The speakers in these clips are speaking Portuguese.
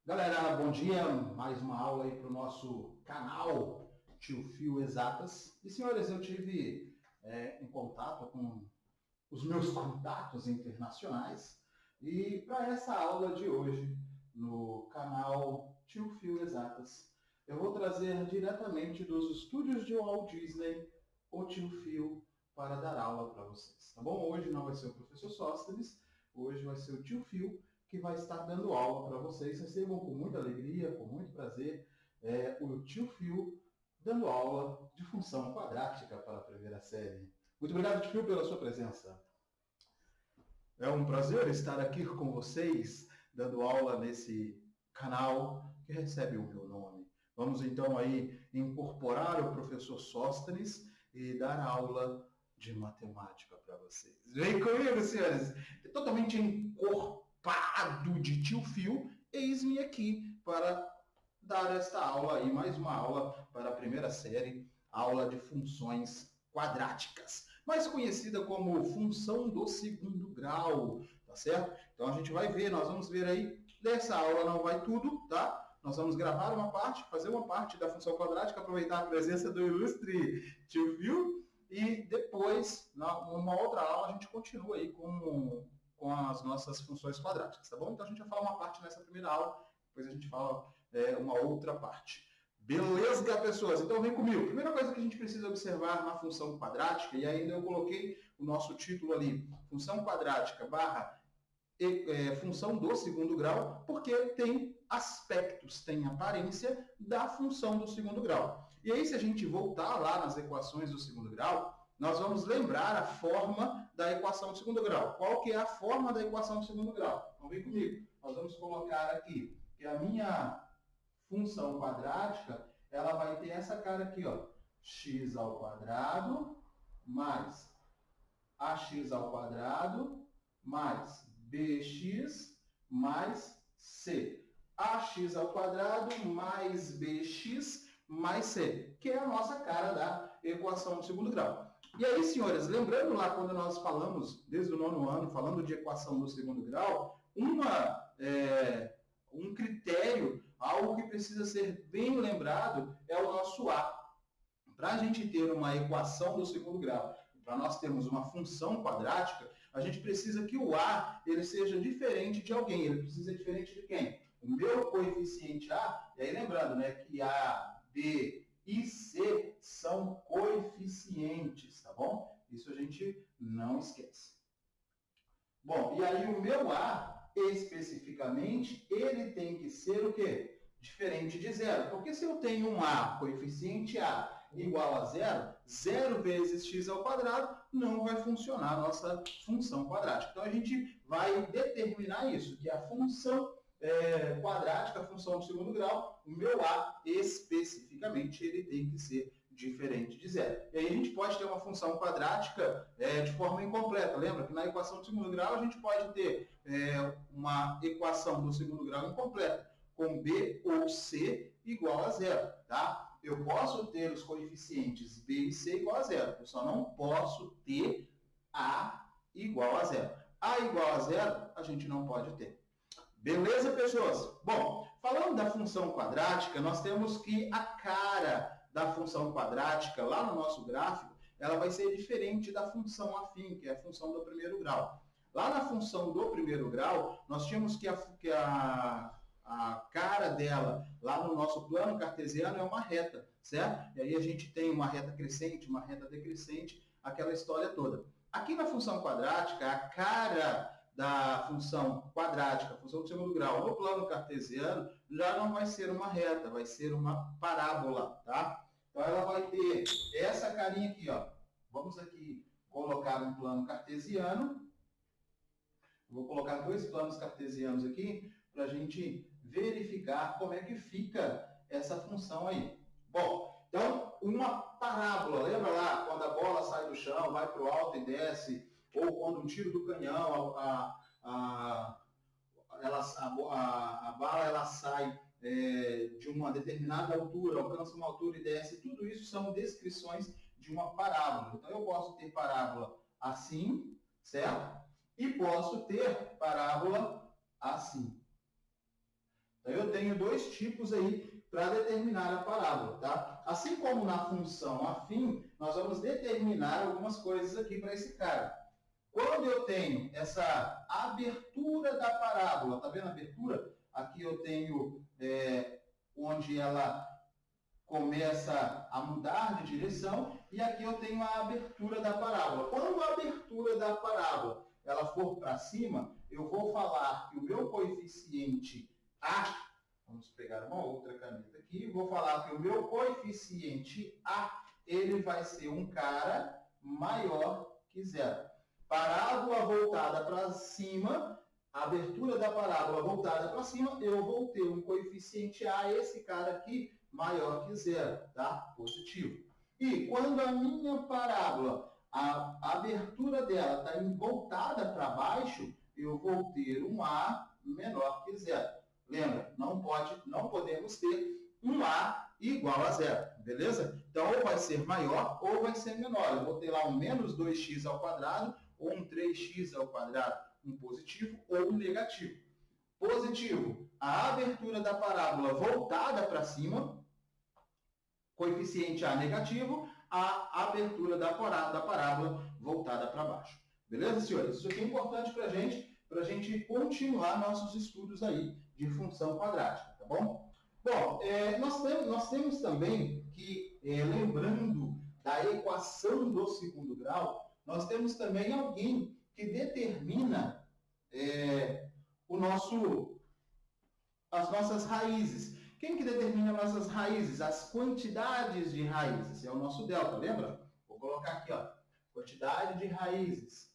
Galera, bom dia. Mais uma aula aí para o nosso canal Tio Fio Exatas. E senhores, eu tive em contato com os meus contatos internacionais e para essa aula de hoje no canal Tio Fio Exatas, eu vou trazer diretamente dos estúdios de Walt Disney o Tio Fio para dar aula para vocês, tá bom? Hoje não vai ser o professor Sóstenes, hoje vai ser o Tio Fio que vai estar dando aula para vocês. Recebam com muita alegria, com muito prazer, o Tio Fio dando aula de função quadrática para a primeira série. Muito obrigado, Tio Fio, pela sua presença. É um prazer estar aqui com vocês, dando aula nesse canal que recebe o meu nome. Vamos então aí incorporar o professor Sóstenes e dar aula de matemática para vocês. Vem comigo, senhores! Totalmente encorpado de Tio Fio, eis-me aqui para dar esta aula aí, mais uma aula para a primeira série, aula de funções quadráticas, mais conhecida como função do segundo grau, tá certo? Então a gente vai ver, nós vamos ver aí, dessa aula não vai tudo, tá? Nós vamos gravar uma parte, fazer uma parte da função quadrática, aproveitar a presença do ilustre Tio Fio, e depois, numa outra aula, a gente continua aí com as nossas funções quadráticas, tá bom? Então a gente vai falar uma parte nessa primeira aula, depois a gente fala uma outra parte. Beleza, pessoas? Então vem comigo. Primeira coisa que a gente precisa observar na função quadrática, e ainda eu coloquei o nosso título ali, função quadrática barra função do segundo grau, porque tem aspectos, tem aparência da função do segundo grau. E aí, se a gente voltar lá nas equações do segundo grau, nós vamos lembrar a forma da equação do segundo grau. Qual que é a forma da equação do segundo grau? Então vem comigo. Nós vamos colocar aqui que a minha função quadrática, ela vai ter essa cara aqui, ó, x ao quadrado mais ax ao quadrado mais bx mais c. Ax ao quadrado mais bx mais c, que é a nossa cara da equação do segundo grau. E aí, senhores, lembrando lá quando nós falamos, desde o nono ano, falando de equação do segundo grau, um critério, algo que precisa ser bem lembrado, é o nosso A. Para a gente ter uma equação do segundo grau, para nós termos uma função quadrática, a gente precisa que o A ele seja diferente de alguém. Ele precisa ser diferente de quem? O meu coeficiente A, e aí lembrando, né, que A, B e C são coeficientes, tá bom? Isso a gente não esquece. Bom, e aí o meu A, especificamente, ele tem que ser o quê? Diferente de zero. Porque se eu tenho um A, coeficiente A, igual a zero, zero vezes x ao quadrado não vai funcionar a nossa função quadrática. Então a gente vai determinar isso, que a função quadrática, a função do segundo grau, o meu A, especificamente, ele tem que ser diferente de zero. E aí a gente pode ter uma função quadrática de forma incompleta. Lembra que na equação do segundo grau a gente pode ter uma equação do segundo grau incompleta, com B ou C igual a zero. Tá? Eu posso ter os coeficientes B e C igual a zero. Eu só não posso ter A igual a zero. A igual a zero a gente não pode ter. Beleza, pessoas? Bom, falando da função quadrática, nós temos que a cara da função quadrática, lá no nosso gráfico, ela vai ser diferente da função afim, que é a função do primeiro grau. Lá na função do primeiro grau, nós tínhamos que a cara dela, lá no nosso plano cartesiano, é uma reta, certo? E aí a gente tem uma reta crescente, uma reta decrescente, aquela história toda. Aqui na função quadrática, a cara da função quadrática, função do segundo grau, no plano cartesiano, já não vai ser uma reta, vai ser uma parábola, tá? Então ela vai ter essa carinha aqui, ó. Vamos aqui colocar um plano cartesiano. Vou colocar dois planos cartesianos aqui para a gente verificar como é que fica essa função aí. Bom, então uma parábola, lembra lá quando a bola sai do chão, vai para o alto e desce, ou quando um tiro do canhão, a bala ela sai de uma determinada altura, alcança uma altura e desce, tudo isso são descrições de uma parábola. Então eu posso ter parábola assim, certo? E posso ter parábola assim. Então eu tenho dois tipos aí para determinar a parábola, tá? Assim como na função afim, nós vamos determinar algumas coisas aqui para esse cara. Quando eu tenho essa abertura da parábola, tá vendo a abertura? Aqui eu tenho onde ela começa a mudar de direção, e aqui eu tenho a abertura da parábola. Quando a abertura da parábola ela for para cima, eu vou falar que o meu coeficiente A, vamos pegar uma outra caneta aqui, vou falar que o meu coeficiente A, ele vai ser um cara maior que zero. Parábola voltada para cima, abertura da parábola voltada para cima, eu vou ter um coeficiente A, esse cara aqui, maior que zero, tá? Positivo. E quando a minha parábola, a abertura dela está voltada para baixo, eu vou ter um A menor que zero. Lembra, não podemos ter um A igual a zero, beleza? Então, ou vai ser maior ou vai ser menor. Eu vou ter lá um menos 2x ao quadrado ou um 3x ao quadrado, um positivo ou um negativo. Positivo, a abertura da parábola voltada para cima, coeficiente A negativo, a abertura da parábola voltada para baixo. Beleza, senhores? Isso aqui é importante para a gente continuar nossos estudos aí de função quadrática, tá bom? Bom, nós temos também que, lembrando da equação do segundo grau, nós temos também alguém que determina as nossas raízes. Quem que determina nossas raízes? As quantidades de raízes. É o nosso delta, lembra? Vou colocar aqui, ó, quantidade de raízes.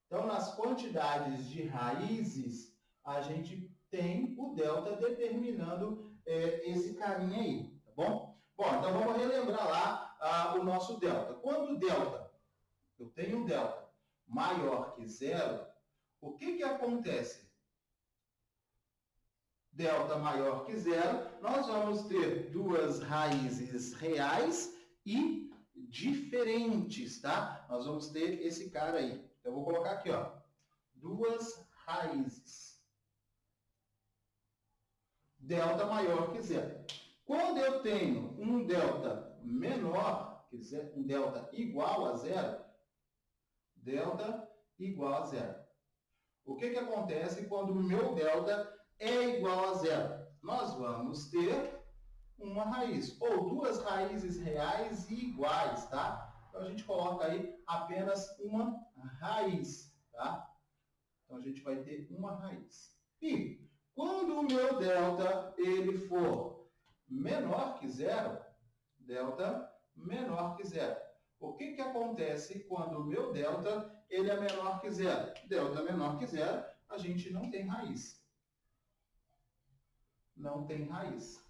Então, nas quantidades de raízes, a gente tem o delta determinando esse carinha aí, tá bom? Bom, então vamos relembrar lá o nosso delta. Quando o delta, eu tenho um delta maior que zero, o que acontece? Delta maior que zero, nós vamos ter duas raízes reais e diferentes, tá? Nós vamos ter esse cara aí. Então, eu vou colocar aqui, ó, duas raízes. Delta maior que zero. Quando eu tenho um delta menor que zero, um delta igual a zero, delta igual a zero. O que acontece quando o meu delta é igual a zero? Nós vamos ter uma raiz, ou duas raízes reais e iguais, tá? Então, a gente coloca aí apenas uma raiz, tá? Então, a gente vai ter uma raiz. E quando o meu delta ele for menor que zero, delta menor que zero. O que acontece quando o meu delta ele é menor que zero? Delta menor que zero, a gente não tem raiz. Não tem raiz.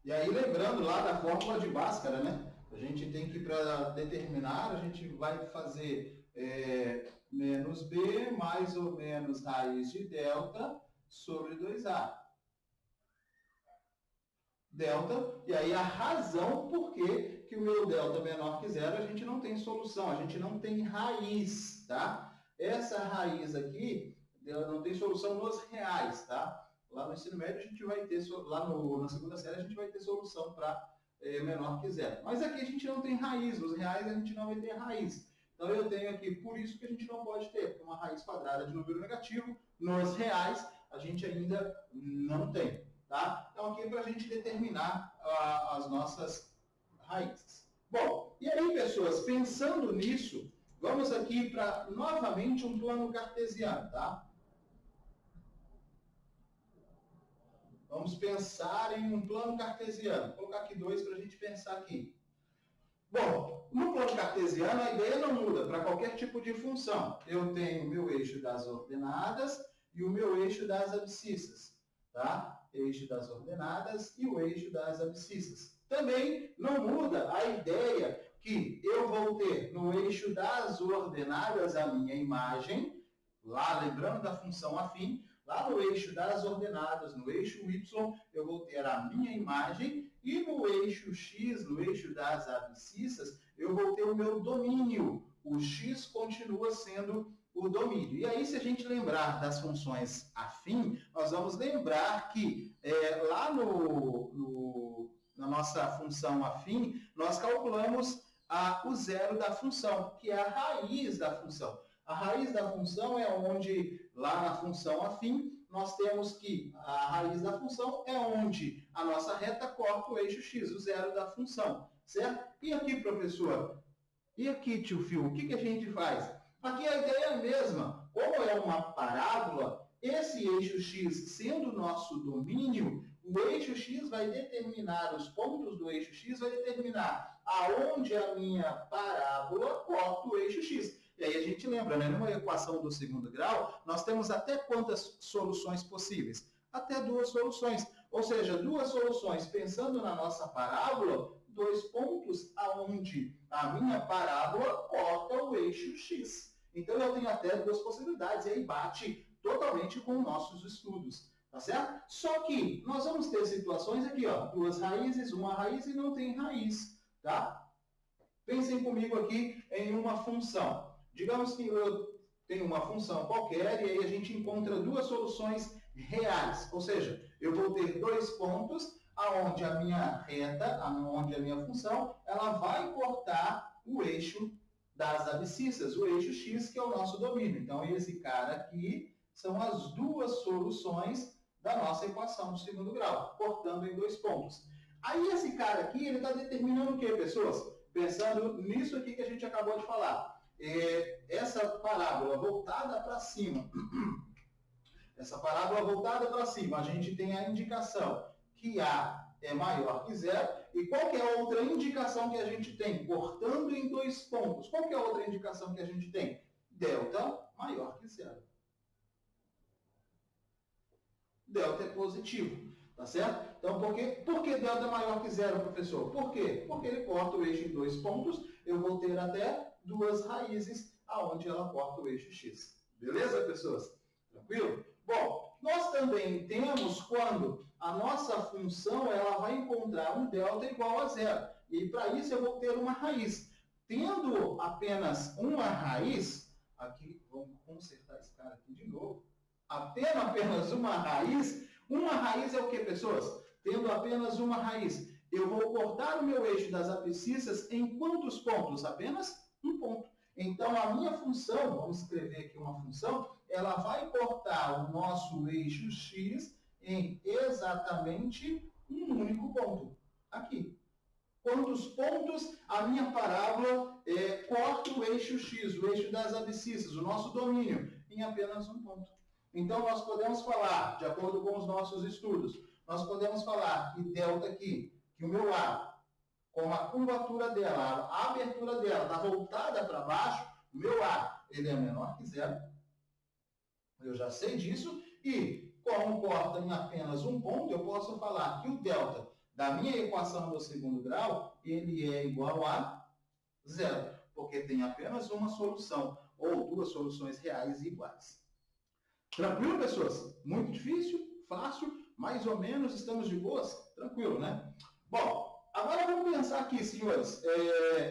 E aí, lembrando lá da fórmula de Bhaskara, né? A gente tem que, para determinar, a gente vai fazer menos B mais ou menos raiz de delta sobre 2A. Delta, e aí a razão por que o meu delta é menor que zero, a gente não tem solução, a gente não tem raiz, tá? Essa raiz aqui, ela não tem solução nos reais, tá? Lá no ensino médio, a gente vai ter, na segunda série, a gente vai ter solução para menor que zero. Mas aqui a gente não tem raiz, nos reais a gente não vai ter raiz. Então eu tenho aqui, por isso que a gente não pode ter, uma raiz quadrada de número negativo, nos reais a gente ainda não tem. Tá? Então, aqui é para a gente determinar as nossas raízes. Bom, e aí, pessoas, pensando nisso, vamos aqui para, novamente, um plano cartesiano, tá? Vamos pensar em um plano cartesiano. Vou colocar aqui 2 para a gente pensar aqui. Bom, no plano cartesiano, a ideia não muda para qualquer tipo de função. Eu tenho o meu eixo das ordenadas e o meu eixo das abscissas, tá? Eixo das ordenadas e o eixo das abscissas. Também não muda a ideia que eu vou ter no eixo das ordenadas a minha imagem, lá lembrando da função afim, lá no eixo das ordenadas, no eixo y, eu vou ter a minha imagem, e no eixo x, no eixo das abscissas, eu vou ter o meu domínio. O x continua sendo o domínio. E aí, se a gente lembrar das funções afim, nós vamos lembrar que lá na nossa função afim, nós calculamos o zero da função, que é a raiz da função. A raiz da função é onde, lá na função afim, nós temos que a raiz da função é onde a nossa reta corta o eixo x, o zero da função, certo? E aqui, professor? E aqui, tio Phil, o que a gente faz? Aqui a ideia é a mesma. Como é uma parábola, esse eixo x sendo o nosso domínio, o eixo x vai determinar, os pontos do eixo x vai determinar aonde a minha parábola corta o eixo x. E aí a gente lembra, né? Numa equação do segundo grau, nós temos até quantas soluções possíveis? Até duas soluções. Ou seja, duas soluções pensando na nossa parábola, dois pontos aonde a minha parábola corta o eixo x. Então eu tenho até duas possibilidades, e aí bate totalmente com nossos estudos, tá certo? Só que nós vamos ter situações aqui, ó, duas raízes, uma raiz e não tem raiz, tá? Pensem comigo aqui em uma função. Digamos que eu tenho uma função qualquer e aí a gente encontra duas soluções reais. Ou seja, eu vou ter dois pontos aonde a minha reta, aonde a minha função, ela vai cortar o eixo das abscissas, o eixo x, que é o nosso domínio. Então, esse cara aqui são as duas soluções da nossa equação do segundo grau, cortando em dois pontos. Aí, esse cara aqui, ele está determinando o quê, pessoas? Pensando nisso aqui que a gente acabou de falar. Essa parábola voltada para cima, a gente tem a indicação que A é maior que zero. E qual que é a outra indicação que a gente tem? Cortando em dois pontos. Qual que é a outra indicação que a gente tem? Delta maior que zero. Delta é positivo, tá certo? Então, por que delta é maior que zero, professor? Por quê? Porque ele corta o eixo em dois pontos. Eu vou ter até duas raízes aonde ela corta o eixo x. Beleza, pessoas? Tranquilo? Bom, nós também temos quando a nossa função ela vai encontrar um delta igual a zero. E para isso eu vou ter uma raiz. Tendo apenas uma raiz, aqui, vamos consertar esse cara aqui de novo. Apenas uma raiz é o que, pessoas? Tendo apenas uma raiz, eu vou cortar o meu eixo das abscissas em quantos pontos? Apenas um ponto. Então, a minha função, vamos escrever aqui uma função, ela vai cortar o nosso eixo x em exatamente um único ponto. Aqui. Quantos pontos a minha parábola corta o eixo x, o eixo das abscissas, o nosso domínio, em apenas um ponto. Então, nós podemos falar, de acordo com os nossos estudos, nós podemos falar que delta aqui, que o meu A, com a curvatura dela, a abertura dela está voltada para baixo, o meu A ele é menor que zero. Eu já sei disso. E, como corta em apenas um ponto, eu posso falar que o delta da minha equação do segundo grau, ele é igual a zero, porque tem apenas uma solução, ou duas soluções reais e iguais. Tranquilo, pessoas? Muito difícil? Fácil? Mais ou menos? Estamos de boas? Tranquilo, né? Bom, agora vamos pensar aqui, senhores.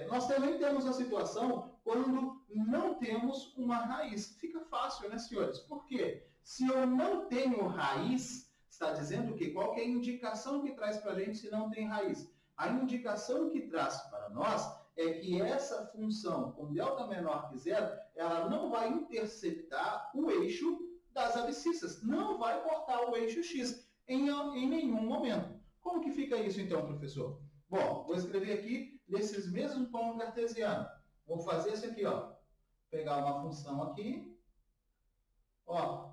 Nós também temos a situação quando não temos uma raiz. Fica fácil, né, senhores? Por quê? Se eu não tenho raiz, está dizendo o quê? Qual que é a indicação que traz para a gente se não tem raiz? A indicação que traz para nós é que essa função com delta menor que zero, ela não vai interceptar o eixo das abscissas. Não vai cortar o eixo x em nenhum momento. Como que fica isso então, professor? Bom, vou escrever aqui nesses mesmos pontos cartesianos. Vou fazer isso aqui, ó. Pegar uma função aqui. Ó.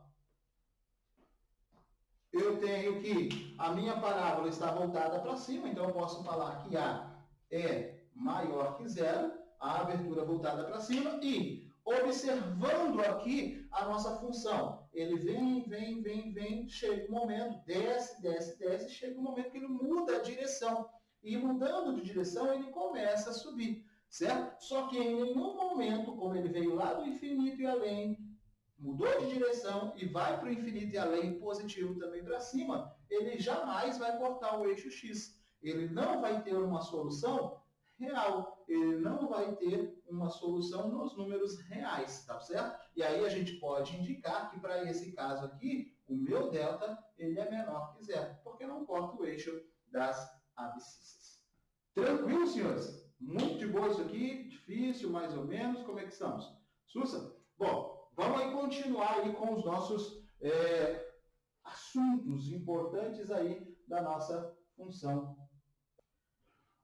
Eu tenho que a minha parábola está voltada para cima, então eu posso falar que A é maior que zero, a abertura voltada para cima, e observando aqui a nossa função, ele vem, chega um momento, desce, chega um momento que ele muda a direção. E mudando de direção, ele começa a subir, certo? Só que em nenhum momento, como ele veio lá do infinito e além, mudou de direção e vai para o infinito e além, positivo também para cima, ele jamais vai cortar o eixo x. Ele não vai ter uma solução real. Ele não vai ter uma solução nos números reais, tá certo? E aí a gente pode indicar que para esse caso aqui, o meu delta ele é menor que zero, porque não corta o eixo das abscissas. Tranquilo, senhores? Muito de boa isso aqui, difícil, mais ou menos, como é que estamos? Sussa? Bom, vamos aí continuar aí com os nossos assuntos importantes aí da nossa função.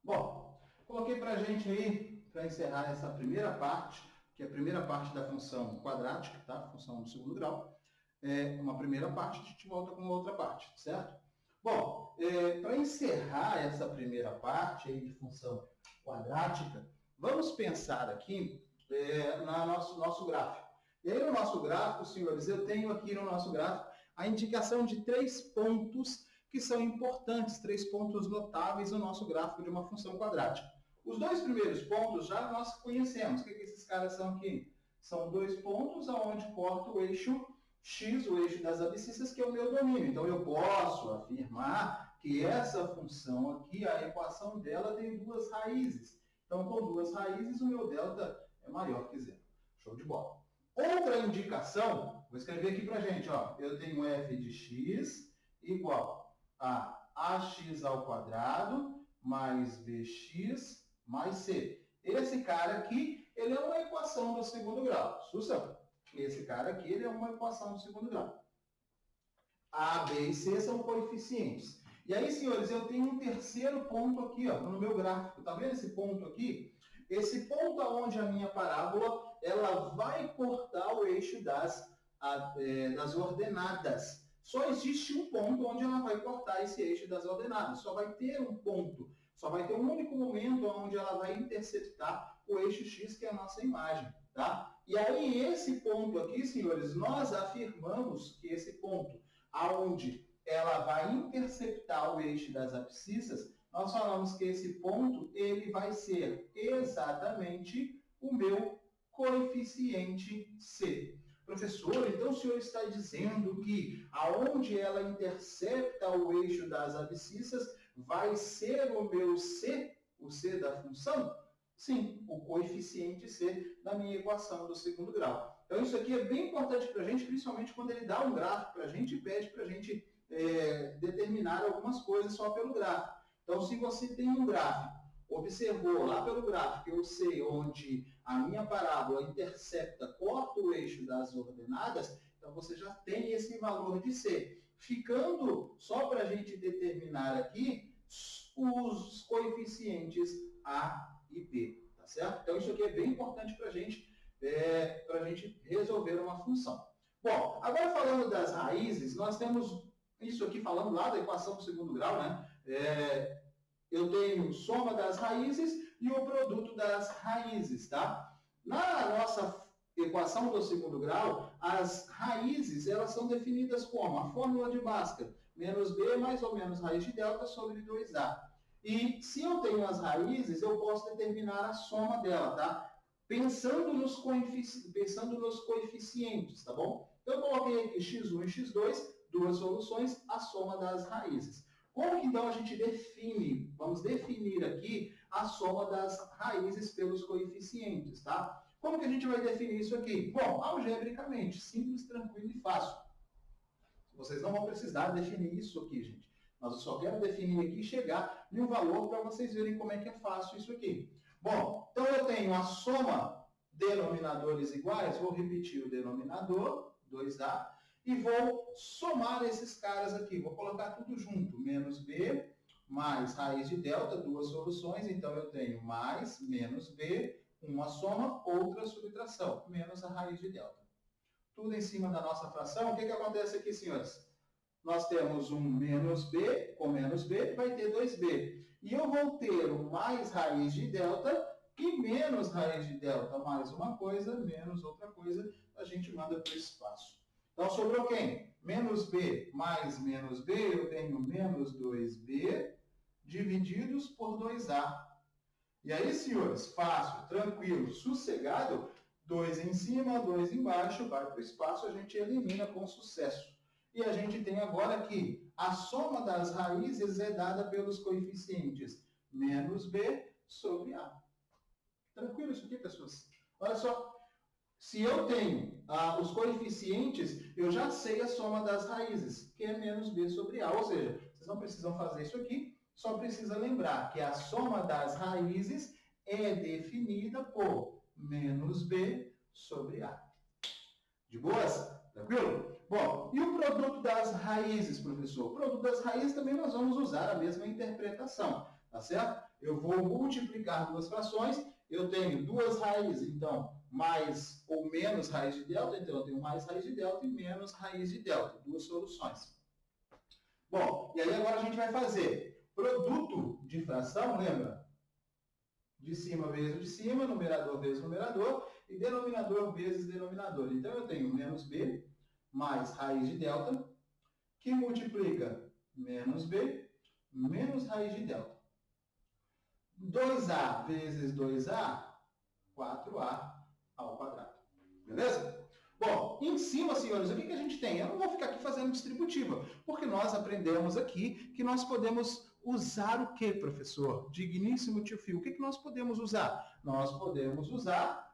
Bom, coloquei para a gente aí, para encerrar essa primeira parte, que é a primeira parte da função quadrática, tá? Função do segundo grau. Uma primeira parte, a gente volta com outra parte, certo? Bom, para encerrar essa primeira parte aí de função quadrática, vamos pensar aqui no nosso gráfico. E aí no nosso gráfico, senhores, eu tenho aqui no nosso gráfico a indicação de 3 pontos que são importantes, 3 pontos notáveis no nosso gráfico de uma função quadrática. Os 2 primeiros pontos já nós conhecemos. O que esses caras são aqui? São 2 pontos onde corta o eixo x, o eixo das abscissas, que é o meu domínio. Então, eu posso afirmar que essa função aqui, a equação dela tem 2 raízes. Então, com 2 raízes, o meu delta é maior que zero. Show de bola. Outra indicação, vou escrever aqui para a gente, ó, eu tenho f de x igual a ax ao quadrado mais bx mais c. Esse cara aqui, ele é uma equação do segundo grau. Sussa? Esse cara aqui, ele é uma equação do segundo grau. A, B e C são coeficientes. E aí, senhores, eu tenho um terceiro ponto aqui, ó, no meu gráfico. Tá vendo esse ponto aqui? Esse ponto onde a minha parábola ela vai cortar o eixo das ordenadas. Só existe um ponto onde ela vai cortar esse eixo das ordenadas. Só vai ter um ponto. Só vai ter um único momento onde ela vai interceptar o eixo x, que é a nossa imagem. Tá? E aí, esse ponto aqui, senhores, nós afirmamos que esse ponto aonde ela vai interceptar o eixo das abscissas, nós falamos que esse ponto ele vai ser exatamente o meu coeficiente C. Professor, então o senhor está dizendo que aonde ela intercepta o eixo das abscissas vai ser o meu C, o C da função? Sim, o coeficiente C da minha equação do segundo grau. Então isso aqui é bem importante para a gente, principalmente quando ele dá um gráfico para a gente e pede para a gente determinar algumas coisas só pelo gráfico. Então se você tem um gráfico, observou lá pelo gráfico, eu sei onde a minha parábola intercepta, corta o eixo das ordenadas, então você já tem esse valor de C. Ficando só para a gente determinar aqui os coeficientes A e B, tá certo? Então isso aqui é bem importante para a gente resolver uma função. Bom, agora falando das raízes, nós temos isso aqui falando lá da equação do segundo grau, né? Eu tenho soma das raízes e o produto das raízes, tá? Na nossa equação do segundo grau, as raízes, elas são definidas como a fórmula de Bhaskara, menos b mais ou menos raiz de delta sobre 2a. E se eu tenho as raízes, eu posso determinar a soma dela, tá? Pensando nos coeficientes, tá bom? Então, eu coloquei aqui x1 e x2, 2 soluções, a soma das raízes. Como que então a gente define? Vamos definir aqui a soma das raízes pelos coeficientes, tá? Como que a gente vai definir isso aqui? Bom, algebricamente, simples, tranquilo e fácil. Vocês não vão precisar definir isso aqui, gente. Mas eu só quero definir aqui e chegar em um valor para vocês verem como é que é fácil isso aqui. Bom, então eu tenho a soma denominadores iguais, vou repetir o denominador, 2a, e vou somar esses caras aqui. Vou colocar tudo junto, menos b, mais raiz de delta, 2 soluções, então eu tenho mais, menos b, uma soma, outra subtração, menos a raiz de delta. Tudo em cima da nossa fração. O que acontece aqui, senhores? Nós temos um menos b, com menos b, vai ter 2b. E eu vou ter um mais raiz de delta, que menos raiz de delta, mais uma coisa, menos outra coisa, a gente manda para o espaço. Então, sobrou quem? Menos b mais menos b, eu tenho menos 2b, divididos por 2a. E aí, senhores, fácil, tranquilo, sossegado, 2 em cima, 2 embaixo, vai para o espaço, a gente elimina com sucesso. E a gente tem agora que a soma das raízes é dada pelos coeficientes menos b sobre A. Tranquilo isso aqui, pessoas? Olha só, se eu tenho os coeficientes, eu já sei a soma das raízes, que é menos b sobre A. Ou seja, vocês não precisam fazer isso aqui, só precisa lembrar que a soma das raízes é definida por menos b sobre A. De boas? Tranquilo? Bom, e o produto das raízes, professor? O produto das raízes também nós vamos usar a mesma interpretação, tá certo? Eu vou multiplicar duas frações, eu tenho duas raízes, então, mais ou menos raiz de delta, então eu tenho mais raiz de delta e menos raiz de delta, duas soluções. Bom, e aí agora a gente vai fazer produto de fração, lembra? De cima vezes de cima, numerador vezes numerador, e denominador vezes denominador. Então, eu tenho menos b mais raiz de delta, que multiplica menos b menos raiz de delta. 2a vezes 2a, 4a ao quadrado. Beleza? Bom, em cima, senhores, o que a gente tem? Eu não vou ficar aqui fazendo distributiva, porque nós aprendemos aqui que nós podemos usar o que, professor? Digníssimo tio Fio, o que nós podemos usar? Nós podemos usar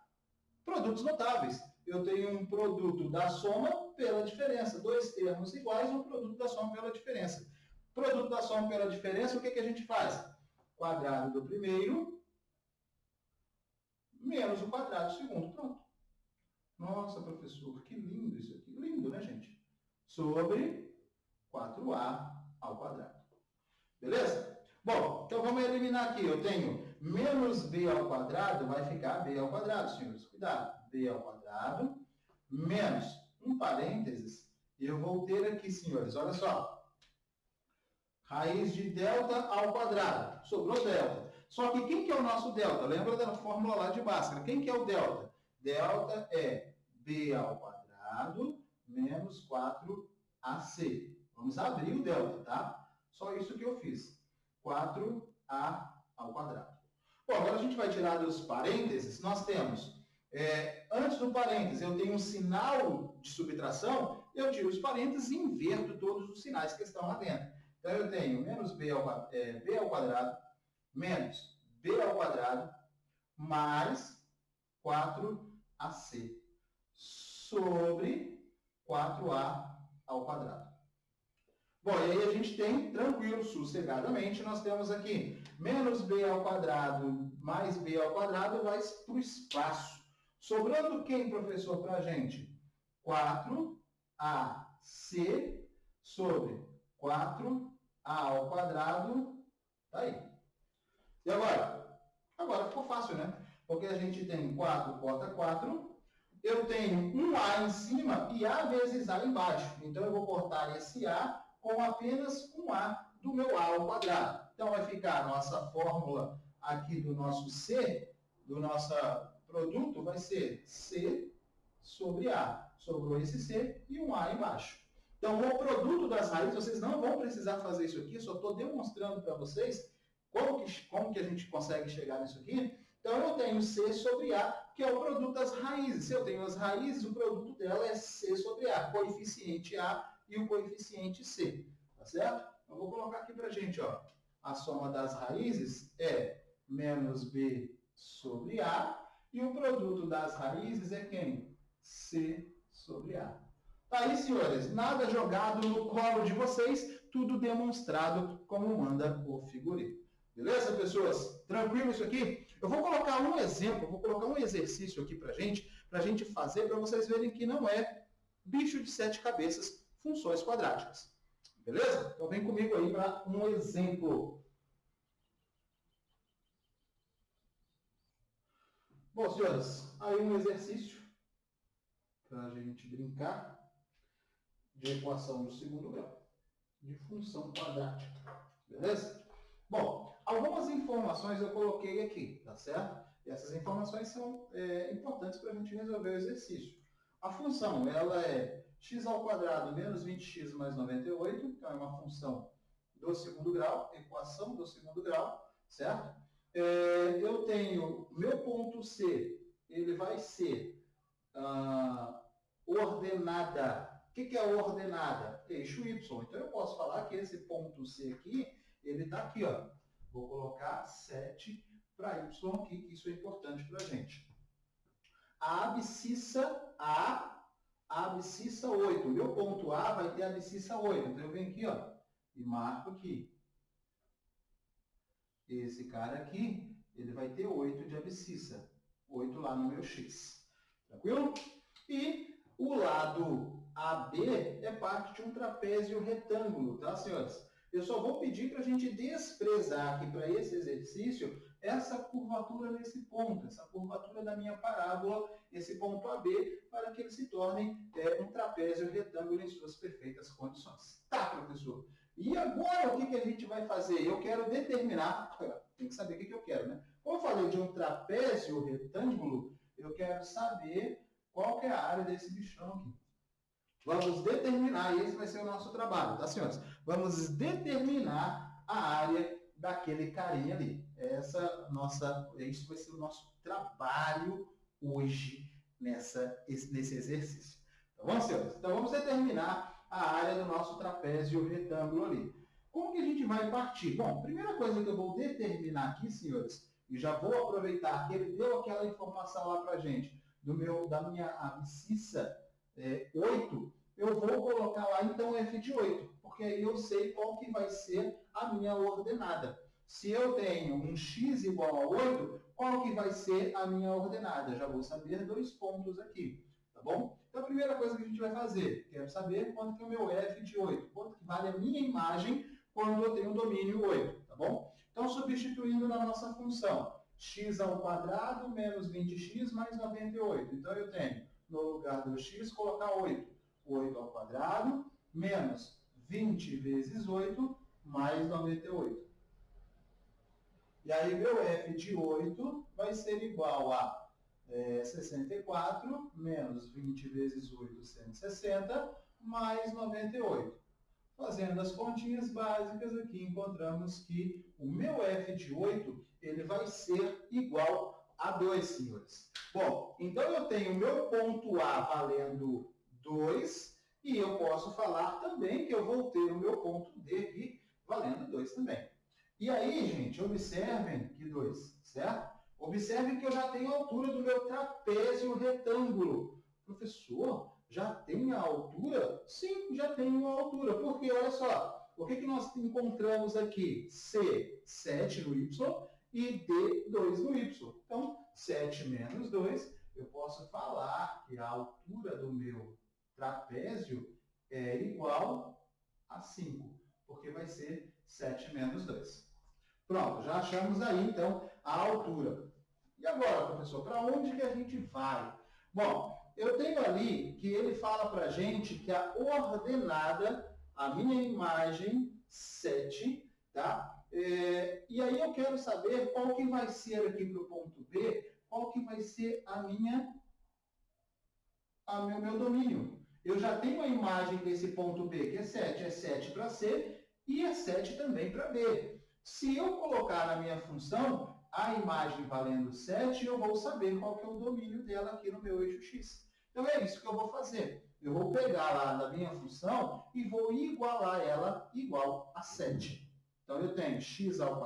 produtos notáveis. Eu tenho um produto da soma pela diferença. Dois termos iguais, um produto da soma pela diferença. Produto da soma pela diferença, o que a gente faz? Quadrado do primeiro menos o quadrado do segundo. Pronto. Nossa, professor, que lindo isso aqui. Lindo, né, gente? Sobre 4a ao quadrado. Beleza? Bom, então vamos eliminar aqui. Eu tenho menos b ao quadrado, vai ficar b ao quadrado, senhores. Cuidado. B ao quadrado menos um parênteses. Eu vou ter aqui, senhores, olha só. Raiz de delta ao quadrado. Sobrou delta. Só que quem que é o nosso delta? Lembra da fórmula lá de Bhaskara? Quem que é o delta? Delta é b ao quadrado menos 4ac. Vamos abrir o delta, tá? Só isso que eu fiz. 4a ao quadrado. Bom, agora a gente vai tirar dos parênteses. Nós temos, antes do parênteses, eu tenho um sinal de subtração, eu tiro os parênteses e inverto todos os sinais que estão lá dentro. Então, eu tenho menos b ao quadrado menos b ao quadrado mais 4ac sobre 4a ao quadrado. Bom, e aí a gente tem, tranquilo, sossegadamente, nós temos aqui menos b ao quadrado mais b ao quadrado vai para o espaço. Sobrando quem, professor, para a gente? 4ac sobre 4a ao quadrado. Tá aí. E agora? Agora ficou fácil, né? Porque a gente tem 4 corta 4. Eu tenho um a em cima e a vezes a embaixo. Então, eu vou cortar esse a com apenas um a do meu a ao quadrado. Então, vai ficar a nossa fórmula aqui do nosso c, do nosso produto, vai ser c sobre a. Sobrou esse c e um a embaixo. Então, o produto das raízes, vocês não vão precisar fazer isso aqui, eu só estou demonstrando para vocês como que a gente consegue chegar nisso aqui. Então, eu tenho c sobre a, que é o produto das raízes. Se eu tenho as raízes, o produto dela é c sobre a, coeficiente a e o coeficiente c, tá certo? Eu vou colocar aqui para a gente, ó. A soma das raízes é menos b sobre a, e o produto das raízes é quem? C sobre a. Tá aí, senhores, nada jogado no colo de vocês, tudo demonstrado como manda o figurino. Beleza, pessoas? Tranquilo isso aqui? Eu vou colocar um exemplo, vou colocar um exercício aqui para gente fazer, para vocês verem que não é bicho de 7 cabeças, funções quadráticas. Beleza? Então vem comigo aí para um exemplo. Bom, senhores, aí um exercício para a gente brincar de equação do segundo grau, de função quadrática. Beleza? Bom, algumas informações eu coloquei aqui, tá certo? E essas informações são importantes para a gente resolver o exercício. A função, ela é x ao quadrado menos 20x mais 98, então é uma função do segundo grau, equação do segundo grau, certo? Eu tenho meu ponto C, ele vai ser ordenada. O que é ordenada? Eixo Y. Então eu posso falar que esse ponto C aqui, ele está aqui, ó. Vou colocar 7 para y aqui, que isso é importante para a gente. A abscissa 8. O meu ponto A vai ter a abscissa 8. Então, eu venho aqui, ó, e marco aqui. Esse cara aqui, ele vai ter 8 de abscissa. 8 lá no meu x. Tranquilo? E o lado AB é parte de um trapézio retângulo, tá, senhores? Eu só vou pedir para a gente desprezar aqui para esse exercício essa curvatura nesse ponto, essa curvatura da minha parábola, esse ponto AB, para que ele se torne um trapézio retângulo em suas perfeitas condições. Tá, professor? E agora o que a gente vai fazer? Eu quero determinar, tem que saber o que eu quero, né? Como eu falei de um trapézio retângulo, eu quero saber qual que é a área desse bichão aqui. Vamos determinar, e esse vai ser o nosso trabalho, tá, senhores? Vamos determinar a área daquele carinha ali. Isso vai ser o nosso trabalho hoje nesse exercício. Tá bom, senhores? Então, vamos determinar a área do nosso trapézio retângulo ali. Como que a gente vai partir? Bom, primeira coisa que eu vou determinar aqui, senhores, e já vou aproveitar que ele deu aquela informação lá pra gente, da minha abscissa 8, eu vou colocar lá, então, f de 8, porque aí eu sei qual que vai ser a minha ordenada. Se eu tenho um x igual a 8, qual que vai ser a minha ordenada? Já vou saber 2 pontos aqui, tá bom? Então, a primeira coisa que a gente vai fazer, quero saber quanto que é o meu f de 8, quanto que vale a minha imagem quando eu tenho o domínio 8, tá bom? Então, substituindo na nossa função, x ao quadrado menos 20x mais 98. Então, eu tenho, no lugar do x, colocar 8. 8 ao quadrado menos 20 vezes 8 mais 98. E aí, meu f de 8 vai ser igual a 64 menos 20 vezes 8, 160, mais 98. Fazendo as continhas básicas aqui, encontramos que o meu f de 8 ele vai ser igual a 2, senhores. Bom, então eu tenho o meu ponto A valendo 2, e eu posso falar também que eu vou ter o meu ponto D aqui valendo 2 também. E aí, gente, observem que 2, certo? Observem que eu já tenho a altura do meu trapézio retângulo. Professor, já tem a altura? Sim, já tenho a altura. Porque, olha só, o que nós encontramos aqui? C, 7 no Y, e D, 2 no Y. Então, 7 menos 2, eu posso falar que a altura do meu trapézio é igual a 5, porque vai ser 7 menos 2. Pronto, já achamos aí, então, a altura. E agora, professor, para onde que a gente vai? Bom, eu tenho ali que ele fala para a gente que a ordenada, a minha imagem 7, tá? E aí eu quero saber qual que vai ser aqui para o ponto B, qual que vai ser meu domínio. Eu já tenho a imagem desse ponto B, que é 7. É 7 para C e é 7 também para B. Se eu colocar na minha função a imagem valendo 7, eu vou saber qual que é o domínio dela aqui no meu eixo X. Então, é isso que eu vou fazer. Eu vou pegar lá na minha função e vou igualar ela igual a 7. Então, eu tenho x ao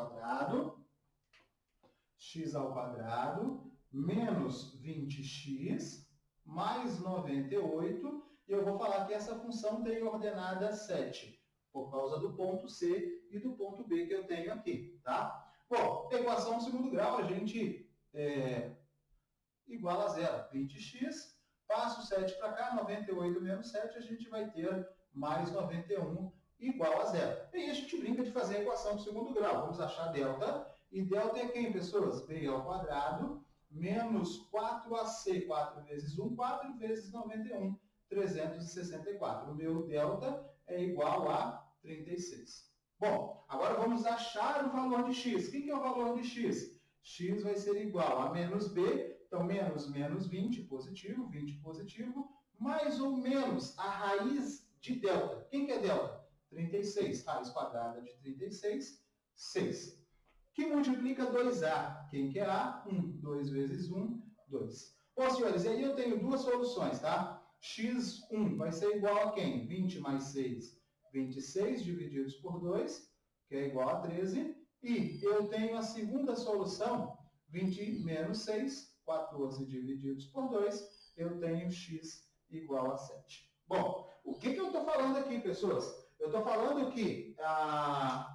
quadrado menos 20x mais 98, e eu vou falar que essa função tem ordenada 7, por causa do ponto C e do ponto B que eu tenho aqui, tá? Bom, equação segundo grau, a gente iguala a zero. 20x, passo 7 para cá, 98 menos 7, a gente vai ter mais 91 igual a zero. E aí a gente brinca de fazer a equação de segundo grau. Vamos achar delta. E delta é quem, pessoas? B ao quadrado menos 4ac, 4 vezes 1, 4 vezes 91, 364. O meu delta é igual a 36. Bom, agora vamos achar o valor de x. O que é o valor de x? X vai ser igual a menos b, então menos 20 positivo, mais ou menos a raiz de delta. Quem que é delta? 36. Raiz quadrada de 36, 6. Que multiplica 2a. Quem que é a? 1. 2 vezes 1, 2. Bom, senhores, e aí eu tenho duas soluções, tá? x1 vai ser igual a quem? 20 mais 6, 26 divididos por 2, que é igual a 13. E eu tenho a segunda solução, 20 menos 6, 14 divididos por 2, eu tenho x igual a 7. Bom, o que eu estou falando aqui, pessoas? Eu estou falando que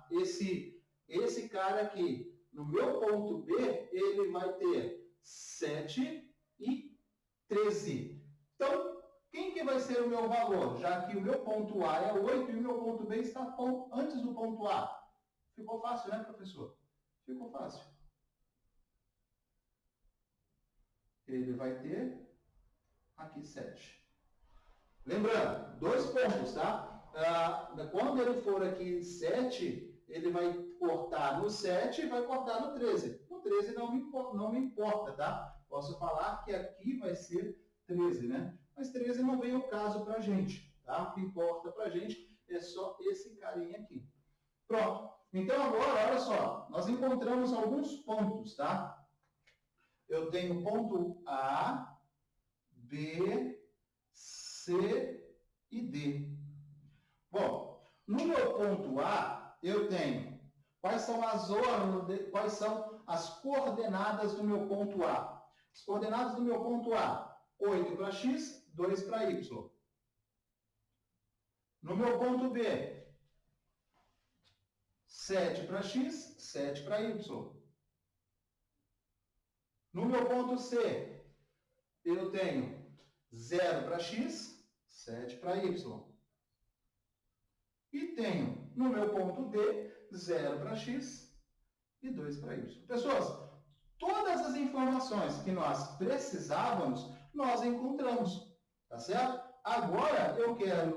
esse cara aqui, no meu ponto B, ele vai ter 7 e 13. Então, quem que vai ser o meu valor? Já que o meu ponto A é 8 e o meu ponto B está antes do ponto A. Ficou fácil, né, professor? Ficou fácil. Ele vai ter aqui 7. Lembrando, 2 pontos, tá? Quando ele for aqui 7, ele vai cortar no 7 e vai cortar no 13. No 13 não me importa, tá? Posso falar que aqui vai ser 13, né? Mas 13 não vem ao caso para a gente, tá? O que importa para a gente é só esse carinha aqui. Pronto. Então agora, olha só, nós encontramos alguns pontos, tá? Eu tenho ponto A, B, C e D. Bom, no meu ponto A, eu tenho quais são as coordenadas do meu ponto A. As coordenadas do meu ponto A, 8 para x, 2 para y. No meu ponto B, 7 para x, 7 para y. No meu ponto C, eu tenho 0 para x, 7 para y. E tenho, no meu ponto D, 0 para x e 2 para y. Pessoas, todas as informações que nós precisávamos, nós encontramos. Tá certo? Agora,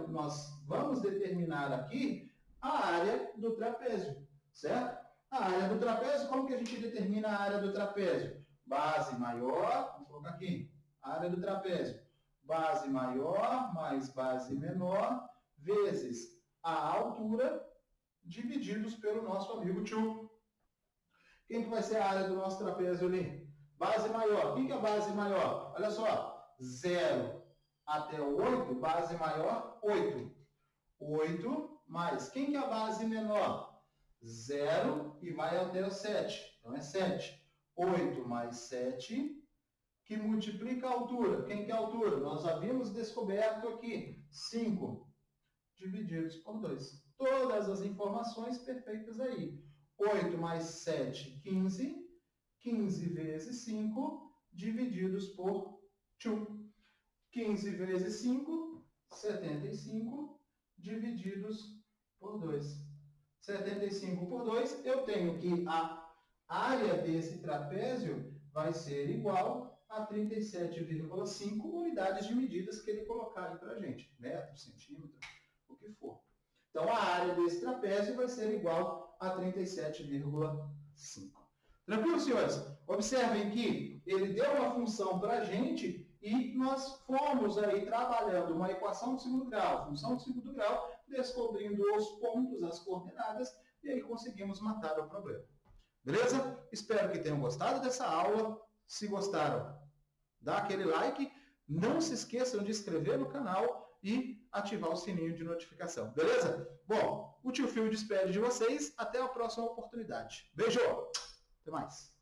nós vamos determinar aqui a área do trapézio. Certo? A área do trapézio, como que a gente determina a área do trapézio? Base maior, vamos colocar aqui, área do trapézio. Base maior mais base menor, vezes a altura, divididos pelo nosso amigo tio. Quem que vai ser a área do nosso trapézio ali? Base maior. O que é a base maior? Olha só, 0 até o 8, base maior, 8. 8 mais, quem que é a base menor? 0 e vai até o 7. Então é 7. 8 mais 7, que multiplica a altura. Quem que é a altura? Nós havíamos descoberto aqui, 5 divididos por 2. Todas as informações perfeitas aí. 8 mais 7, 15. 15 vezes 5, divididos por 2. 15 vezes 5, 75, divididos por 2. 75 por 2, eu tenho que a área desse trapézio vai ser igual a 37,5 unidades de medidas que ele colocar aí para a gente. Metro, centímetro, o que for. Então, a área desse trapézio vai ser igual a 37,5. Tranquilo, senhores? Observem que ele deu uma função para a gente e nós fomos aí trabalhando uma equação de segundo grau, função de segundo grau, descobrindo os pontos, as coordenadas, e aí conseguimos matar o problema. Beleza? Espero que tenham gostado dessa aula. Se gostaram, dá aquele like. Não se esqueçam de se inscrever no canal e ativar o sininho de notificação. Beleza? Bom, o tio Fio despede de vocês. Até a próxima oportunidade. Beijo! Até mais!